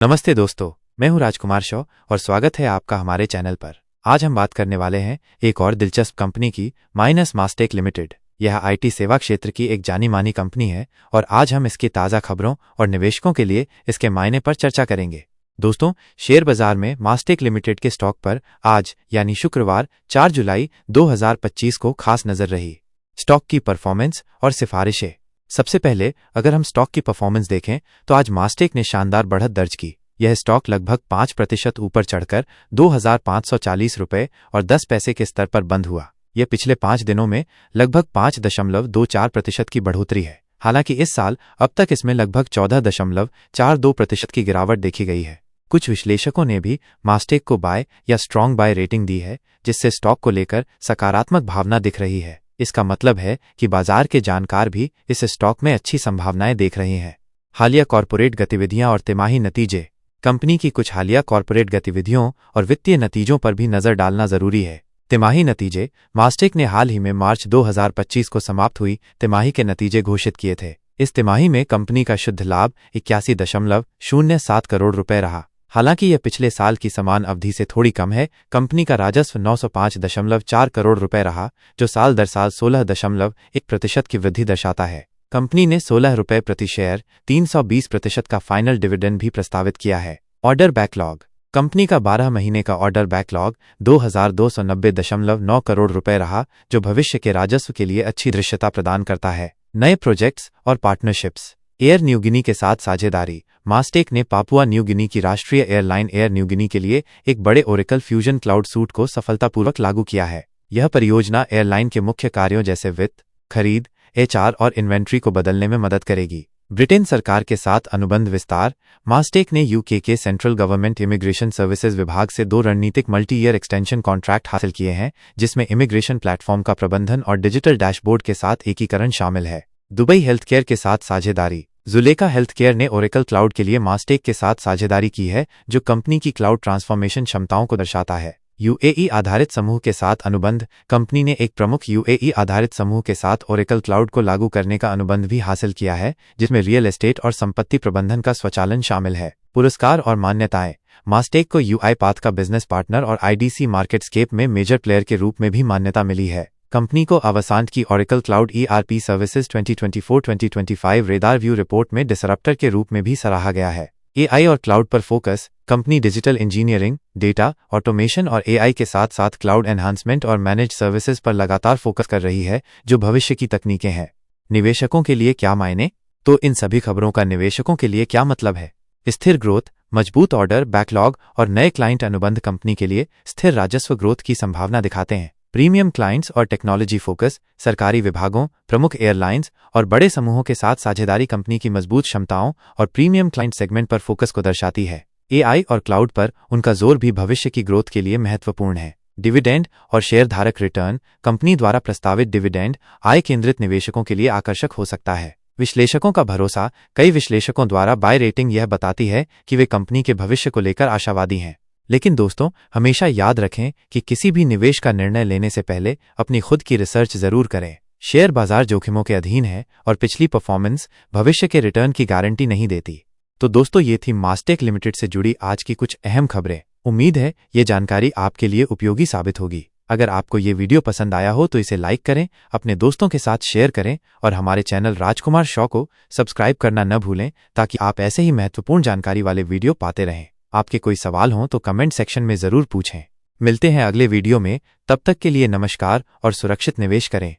नमस्ते दोस्तों, मैं हूं राजकुमार शॉ और स्वागत है आपका हमारे चैनल पर। आज हम बात करने वाले हैं एक और दिलचस्प कंपनी की, मास्टेक लिमिटेड। यह आईटी सेवा क्षेत्र की एक जानी मानी कंपनी है और आज हम इसकी ताज़ा खबरों और निवेशकों के लिए इसके मायने पर चर्चा करेंगे। दोस्तों, शेयर बाजार में मास्टेक लिमिटेड के स्टॉक पर आज यानी शुक्रवार 4 जुलाई 2025 को खास नजर रही। स्टॉक की परफॉर्मेंस और सिफारिशें। सबसे पहले अगर हम स्टॉक की परफॉर्मेंस देखें तो आज मास्टेक ने शानदार बढ़त दर्ज की। यह स्टॉक लगभग 5% ऊपर चढ़कर 2,540 रुपये और 10 पैसे के स्तर पर बंद हुआ। यह पिछले 5 दिनों में लगभग 5.24% की बढ़ोतरी है। हालांकि इस साल अब तक इसमें लगभग 14.42% की गिरावट देखी गई है। कुछ विश्लेषकों ने भी मास्टेक को बाय या स्ट्रॉन्ग बाय रेटिंग दी है, जिससे स्टॉक को लेकर सकारात्मक भावना दिख रही है। इसका मतलब है कि बाजार के जानकार भी इस स्टॉक में अच्छी संभावनाएं देख रहे हैं। हालिया कॉर्पोरेट गतिविधियां और तिमाही नतीजे। कंपनी की कुछ हालिया कॉर्पोरेट गतिविधियों और वित्तीय नतीजों पर भी नजर डालना जरूरी है। तिमाही नतीजे। मास्टेक ने हाल ही में मार्च 2025 को समाप्त हुई तिमाही के नतीजे घोषित किए थे। इस तिमाही में कंपनी का शुद्ध लाभ 81.07 करोड़ रुपए रहा। हालांकि यह पिछले साल की समान अवधि से थोड़ी कम है। कंपनी का राजस्व 905.4 करोड़ रुपए रहा, जो साल दर साल 16.1% की वृद्धि दर्शाता है। कंपनी ने 16 रुपये प्रति शेयर 320% का फाइनल डिविडेंड भी प्रस्तावित किया है। Order backlog. कंपनी का 12 महीने का ऑर्डर बैकलॉग 2,290.9 करोड़ रुपए रहा, जो भविष्य के राजस्व के लिए अच्छी दृश्यता प्रदान करता है। नए प्रोजेक्ट्स और पार्टनरशिप्स। एयर न्यू गिनी के साथ साझेदारी। मास्टेक ने पापुआ न्यू गिनी की राष्ट्रीय एयरलाइन एयर न्यू गिनी के लिए एक बड़े ओरेकल फ्यूजन क्लाउड सूट को सफलतापूर्वक लागू किया है। यह परियोजना एयरलाइन के मुख्य कार्यों जैसे वित्त, खरीद, एचआर और इन्वेंट्री को बदलने में मदद करेगी। ब्रिटेन सरकार के साथ अनुबंध विस्तार। मास्टेक ने यूके के सेंट्रल गवर्नमेंट इमिग्रेशन सर्विसेज विभाग से 2 रणनीतिक मल्टी ईयर एक्सटेंशन कॉन्ट्रैक्ट हासिल किए हैं, जिसमें इमिग्रेशन प्लेटफॉर्म का प्रबंधन और डिजिटल डैशबोर्ड के साथ एकीकरण शामिल है। दुबई हेल्थकेयर के साथ साझेदारी। जुलेखा हेल्थकेयर ने ओरेकल क्लाउड के लिए मास्टेक के साथ साझेदारी की है, जो कंपनी की क्लाउड ट्रांसफॉर्मेशन क्षमताओं को दर्शाता है। यूएई आधारित समूह के साथ अनुबंध। कंपनी ने एक प्रमुख यूएई आधारित समूह के साथ ओरेकल क्लाउड को लागू करने का अनुबंध भी हासिल किया है, जिसमें रियल एस्टेट और संपत्ति प्रबंधन का स्वचालन शामिल है। पुरस्कार और मान्यताएं। मास्टेक को यूआईपाथ का बिजनेस पार्टनर और आईडीसी मार्केटस्केप में मेजर प्लेयर के रूप में भी मान्यता मिली है। कंपनी को अवसांत की Oracle cloud ERP services 2024-2025 radar view report में डिसरप्टर के रूप में भी सराहा गया है। एआई और क्लाउड पर focus. Company digital engineering, data, automation और एआई के साथ साथ क्लाउड एनहांसमेंट और मैनेज सर्विसेज पर लगातार फोकस कर रही है, जो भविष्य की तकनीकें हैं। निवेशकों के लिए क्या मायने? तो इन सभी खबरों का निवेशकों के लिए क्या मतलब है? स्थिर ग्रोथ, मजबूत ऑर्डर बैकलॉग और नए क्लाइंट अनुबंध कंपनी के लिए स्थिर राजस्व ग्रोथ की संभावना दिखाते हैं। प्रीमियम क्लाइंट्स और टेक्नोलॉजी फोकस। सरकारी विभागों, प्रमुख एयरलाइंस और बड़े समूहों के साथ साझेदारी कंपनी की मजबूत क्षमताओं और प्रीमियम क्लाइंट सेगमेंट पर फोकस को दर्शाती है। एआई और क्लाउड पर उनका जोर भी भविष्य की ग्रोथ के लिए महत्वपूर्ण है। डिविडेंड और शेयरधारक रिटर्न। कंपनी द्वारा प्रस्तावित डिविडेंड आय केंद्रित निवेशकों के लिए आकर्षक हो सकता है। विश्लेषकों का भरोसा। कई विश्लेषकों द्वारा बाय रेटिंग यह बताती है कि वे कंपनी के भविष्य को लेकर आशावादी हैं। लेकिन दोस्तों, हमेशा याद रखें कि किसी भी निवेश का निर्णय लेने से पहले अपनी खुद की रिसर्च जरूर करें। शेयर बाजार जोखिमों के अधीन है और पिछली परफॉर्मेंस भविष्य के रिटर्न की गारंटी नहीं देती। तो दोस्तों, ये थी मास्टेक लिमिटेड से जुड़ी आज की कुछ अहम खबरें। उम्मीद है ये जानकारी आपके लिए उपयोगी साबित होगी। अगर आपको ये वीडियो पसंद आया हो तो इसे लाइक करें, अपने दोस्तों के साथ शेयर करें और हमारे चैनल राजकुमार शॉ को सब्सक्राइब करना न भूलें, ताकि आप ऐसे ही महत्वपूर्ण जानकारी वाले वीडियो पाते रहें। आपके कोई सवाल हों तो कमेंट सेक्शन में जरूर पूछें। मिलते हैं अगले वीडियो में। तब तक के लिए नमस्कार और सुरक्षित निवेश करें।